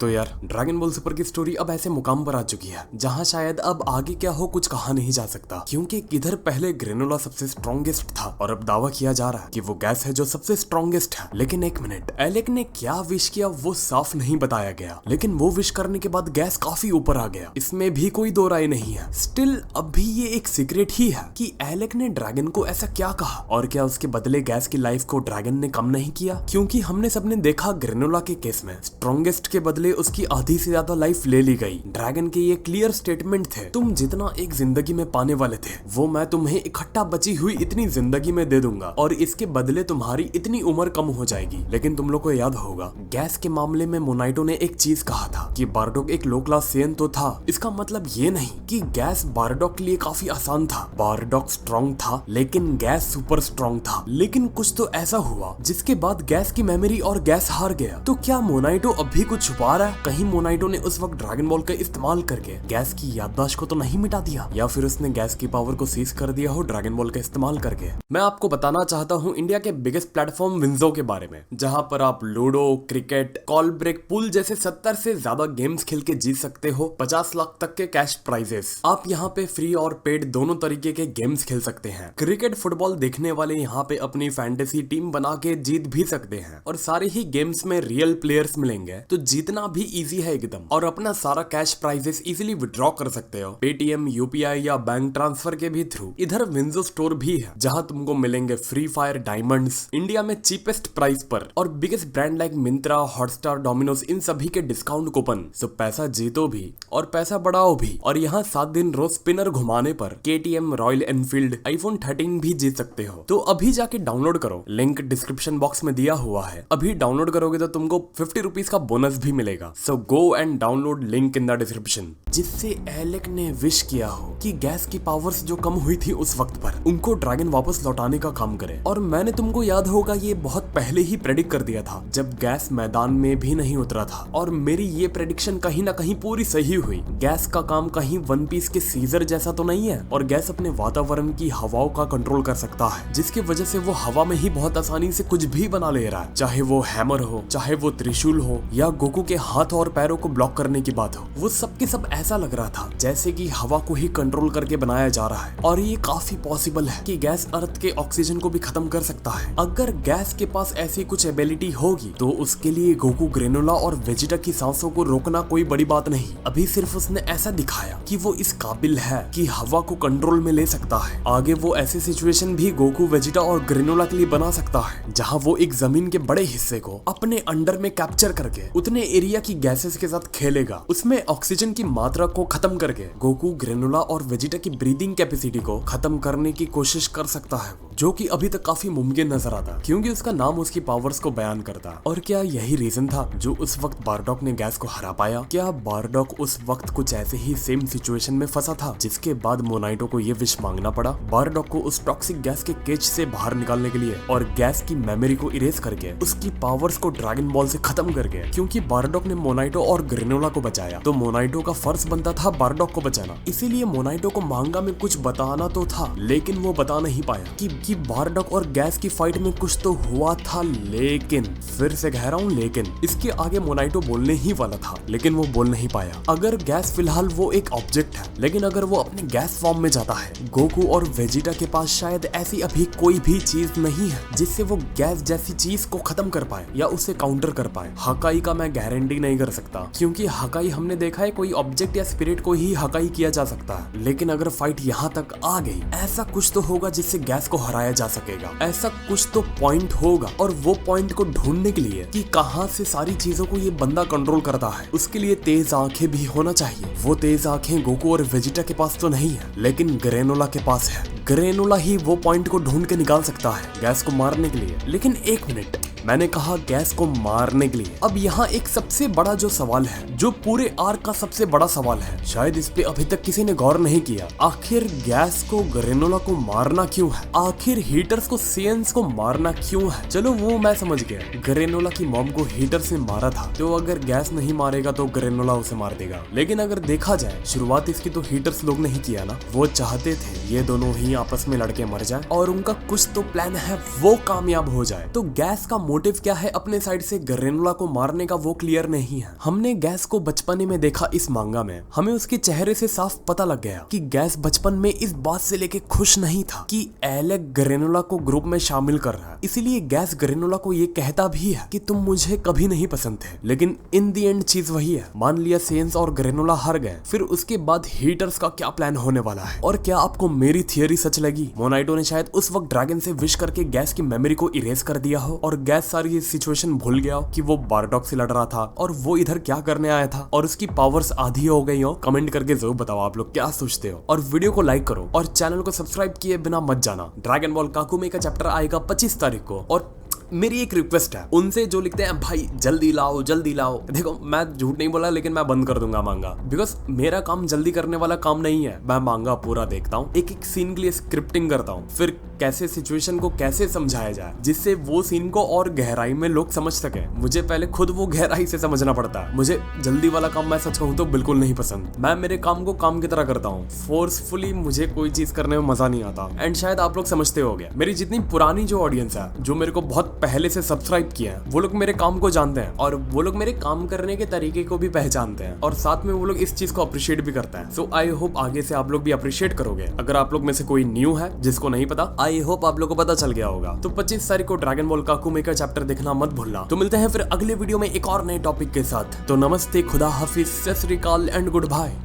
तो यार dragon ball super की स्टोरी अब ऐसे मुकाम पर आ चुकी है जहां शायद अब आगे क्या हो कुछ कहा नहीं जा सकता, क्योंकि इधर पहले ग्रेनोला सबसे स्ट्रॉन्गेस्ट था और अब दावा किया जा रहा है कि वो गैस है जो सबसे स्ट्रॉन्गेस्ट है। लेकिन एक मिनट, एलेक ने क्या विश किया वो साफ नहीं बताया गया, लेकिन वो विश करने के बाद गैस काफी ऊपर आ गया, इसमें भी कोई दो राय नहीं है। स्टिल अब भी ये एक सीक्रेट ही है कि एलेक ने ड्रैगन को ऐसा क्या कहा और क्या उसके बदले गैस की लाइफ को ड्रैगन ने कम नहीं किया, क्योंकि हमने सबने देखा ग्रेनोला के केस में स्ट्रॉन्गेस्ट के बदले उसकी आधी से ज्यादा लाइफ ले ली गई। ड्रैगन के ये क्लियर स्टेटमेंट थे, तुम जितना एक जिंदगी में पाने वाले थे वो मैं तुम्हें इकट्ठा बची हुई इतनी जिंदगी में दे दूंगा और इसके बदले तुम्हारी इतनी उम्र कम हो जाएगी। लेकिन तुम लोग को याद होगा गैस के मामले में मोनाइटो ने एक चीज कहा था कि बारडॉग एक लो क्लास सेन तो था, इसका मतलब ये नहीं कि गैस बारडॉग के लिए काफी आसान था। बारडॉग स्ट्रॉन्ग था लेकिन गैस सुपर स्ट्रॉन्ग था। लेकिन कुछ तो ऐसा हुआ जिसके बाद गैस की मेमोरी और गैस हार गया। तो क्या मोनाइटो अब भी कुछ छुपा रहा है? कहीं मोनाइटो ने उस वक्त ड्रैगन बॉल का इस्तेमाल करके गैस की याददाश्त को तो नहीं मिटा दिया, या फिर उसने गैस की पावर को सीज कर दिया हो ड्रैगन बॉल का इस्तेमाल करके। मैं आपको बताना चाहता हूँ इंडिया के बिगेस्ट प्लेटफॉर्म विंजो के बारे में, जहाँ पर आप ludo, cricket, call break, pool जैसे 70 से ज्यादा गेम्स खेल के जीत सकते हो 50 लाख तक के कैश प्राइजेस। आप यहाँ पे फ्री और पेड दोनों तरीके के गेम्स खेल सकते हैं। क्रिकेट फुटबॉल देखने वाले यहाँ पे अपनी फैंटेसी टीम बना के जीत भी सकते हैं और सारे ही गेम्स में रियल प्लेयर्स मिलेंगे, तो जीतना भी इजी है एकदम, और अपना सारा कैश प्राइजेस इजीली विड्रॉ कर सकते हो पेटीएम, यूपीआई या बैंक ट्रांसफर के भी थ्रू। इधर विंजो स्टोर भी है जहां तुमको मिलेंगे फ्री फायर डायमंड्स इंडिया में चीपेस्ट प्राइस पर, और biggest brand like Myntra, Hotstar, Domino's इन सभी के डिस्काउंट कूपन। सो पैसा जीतो भी और पैसा बढ़ाओ भी, और यहाँ 7 दिन रोज स्पिनर घुमाने पर केटीएम, रॉयल एनफील्ड, आईफोन 13 भी जीत सकते हो। तो अभी जाके डाउनलोड करो, लिंक डिस्क्रिप्शन बॉक्स में दिया हुआ है। अभी डाउनलोड करोगे तो तुमको 50 रुपीज का बोनस भी मिलेगा। So go and download, link in the description. जिससे एलेक ने विश किया हो कि गैस की पावर्स जो कम हुई थी उस वक्त पर उनको ड्रैगन वापस लौटाने का काम करे। और मैंने तुमको याद होगा ये बहुत पहले ही प्रेडिक्ट कर दिया था जब गैस मैदान में भी नहीं उतरा था, और मेरी ये प्रेडिक्शन कहीं ना कहीं पूरी सही हुई। गैस का काम कहीं वन पीस के सीजर जैसा तो नहीं है, और गैस अपने वातावरण की हवाओं का कंट्रोल कर सकता है, जिसकी वजह से वो हवा में ही बहुत आसानी से कुछ भी बना ले रहा है, चाहे वो हैमर हो, चाहे वो त्रिशूल हो, या गोकू के हाथ और पैरों को ब्लॉक करने की बात हो। वो सब के सब ऐसा लग रहा था जैसे कि हवा को ही कंट्रोल करके बनाया जा रहा है। और ये काफी पॉसिबल है कि गैस अर्थ के ऑक्सीजन को भी खत्म कर सकता है। अगर गैस के पास ऐसी कुछ एबिलिटी होगी तो उसके लिए गोकू, ग्रेनोला और वेजिटा की सांसों को रोकना कोई बड़ी बात नहीं। अभी सिर्फ उसने ऐसा दिखाया कि वो इस काबिल है कि हवा को कंट्रोल में ले सकता है। आगे वो ऐसी सिचुएशन भी गोकू, वेजिटा और ग्रेनोला के लिए बना सकता है जहाँ वो एक जमीन के बड़े हिस्से को अपने अंडर में कैप्चर करके उतने एरिया की गैसेस के साथ खेलेगा, उसमें ऑक्सीजन की मात्रा को खत्म करके गोकू, ग्रेनोला और वेजिटा की ब्रीदिंग कैपेसिटी को खत्म करने की कोशिश कर सकता है, जो कि अभी तक काफी मुमकिन नजर आता क्योंकि उसका नाम उसकी पावर्स को बयान करता। और क्या यही रीजन था जो उस वक्त बारडॉग ने गैस को हरा पाया? क्या बारडॉग उस वक्त कुछ ऐसे ही सेम सिचुएशन में फंसा था जिसके बाद मोनाइटो को ये विश मांगना पड़ा बारडॉग को उस टॉक्सिक गैस के केज से बाहर निकालने के लिए, और गैस की मेमोरी को इरेज करके उसकी पावर्स को ड्रैगन बॉल से खत्म करके? क्योंकि बारडॉग ने मोनाइटो और ग्रेनोला को बचाया तो मोनाइटो का फर्ज बनता था बारडॉग को बचाना। इसीलिए मोनाइटो को मांगा में कुछ बताना तो था, लेकिन वो बता नहीं पाया कि बारडॉग और गैस की फाइट में कुछ तो हुआ था। लेकिन फिर से कह रहा हूँ लेकिन, इसके आगे मोनाइटो बोलने ही वाला था लेकिन वो बोल नहीं पाया। अगर गैस फिलहाल वो एक ऑब्जेक्ट है, लेकिन अगर वो अपने गैस फॉर्म में जाता है, गोकू और वेजिटा के पास शायद ऐसी अभी कोई भी चीज नहीं है जिससे वो गैस जैसी चीज को खत्म कर पाए या उसे काउंटर कर पाए। हकाई का मैं गारंटी नहीं कर सकता, क्योंकि हकाई हमने देखा है कोई ऑब्जेक्ट या स्पिरिट को ही हकाई किया जा सकता है। लेकिन अगर फाइट यहाँ तक आ गई, ऐसा कुछ तो होगा जिससे गैस को हराया जा सकेगा। ऐसा कुछ तो पॉइंट होगा, और वो पॉइंट को ढूंढने के लिए कि कहां से सारी चीजों को ये बंदा कंट्रोल करता है, उसके लिए तेज आंखें भी होना चाहिए। वो तेज आंखें गोकू और वेजिटा के पास तो नहीं है, लेकिन ग्रेनोला के पास है। ग्रेनोला ही वो पॉइंट को ढूंढ के निकाल सकता है गैस को मारने के लिए। लेकिन एक मिनट, मैंने कहा गैस को मारने के लिए। अब यहाँ एक सबसे बड़ा जो सवाल है, जो पूरे आर्क का सबसे बड़ा सवाल है, शायद इस पे अभी तक किसी ने गौर नहीं किया। आखिर गैस को ग्रेनोला को मारना क्यों है? आखिर हीटर्स को सेंस को मारना क्यों है? चलो वो मैं समझ गया, ग्रेनोला की मॉम को हीटर से मारा था, तो अगर गैस नहीं मारेगा तो ग्रेनोला उसे मार देगा। लेकिन अगर देखा जाए शुरुआत इसकी तो हीटर्स लोग नहीं किया ना, वो चाहते थे ये दोनों ही आपस में लड़के मर जाए और उनका कुछ तो प्लान है वो कामयाब हो जाए। तो गैस का मोटिव क्या है अपने साइड से ग्रेनुला को मारने का वो क्लियर नहीं है। हमने गैस को बचपने में देखा इस मांगा में, हमें उसके चेहरे से साफ पता लग गया कि गैस बचपन में इस बात से लेके खुश नहीं था कि एलेक ग्रेनुला को ग्रुप में शामिल कर रहा है। इसीलिए गैस ग्रेनुला को ये कहता भी है कि तुम मुझे कभी नहीं पसंद थे। लेकिन इन दी एंड चीज वही है, मान लिया सेंस और ग्रेनुला हार गए, फिर उसके बाद हीटर्स का क्या प्लान होने वाला है। और क्या आपको मेरी थियरी सच लगी? मोनाइटो ने शायद उस वक्त ड्रैगन से विश करके गैस की मेमोरी को इरेज कर दिया हो और गैस सारी ये सिचुएशन भूल गया हो कि वो बारडॉग से लड़ रहा था और वो इधर क्या करने आया था और उसकी पावर्स आधी हो गई हो। कमेंट करके जरूर बताओ आप लोग क्या सोचते हो, और वीडियो को लाइक करो और चैनल को सब्सक्राइब किए बिना मत जाना। ड्रैगन बॉल काकुमे का चैप्टर आएगा 25 तारीख को। और मेरी एक रिक्वेस्ट है उनसे जो लिखते हैं भाई जल्दी लाओ जल्दी लाओ, देखो मैं झूठ नहीं बोला लेकिन मैं बंद कर दूंगा मांगा, बिकॉज मेरा काम जल्दी करने वाला काम नहीं है। मैं मांगा पूरा देखता हूँ, एक एक सीन के लिए स्क्रिप्टिंग करता हूँ, फिर कैसे सिचुएशन को कैसे समझाया जाए जिससे वो सीन को और गहराई में लोग समझ सके। मुझे पहले खुद वो गहराई से समझना पड़ता है। मुझे जल्दी वाला काम मैं सच कहूँ तो बिल्कुल नहीं पसंद। मैं मेरे काम को काम की तरह करता हूँ, फोर्सफुली मुझे कोई चीज करने में मजा नहीं आता। एंड शायद आप लोग समझते हो गए, मेरी जितनी पुरानी जो ऑडियंस है जो मेरे को बहुत पहले से सब्सक्राइब किया है, वो लोग मेरे काम को जानते हैं और वो लोग मेरे काम करने के तरीके को भी पहचानते हैं और साथ में वो लोग इस चीज को अप्रिशिएट भी करते हैं। सो आई होप आगे से आप लोग भी अप्रिशिएट करोगे। अगर आप लोग में से कोई न्यू है जिसको नहीं पता, आई होप आप लोग को पता चल गया होगा। तो 25 तारीख को ड्रैगन बॉल काकुमे का चैप्टर देखना मत भूलना। तो मिलते हैं फिर अगले वीडियो में एक और नए टॉपिक के साथ। तो नमस्ते, खुदा हाफिज, सत श्री अकाल एंड गुड बाय।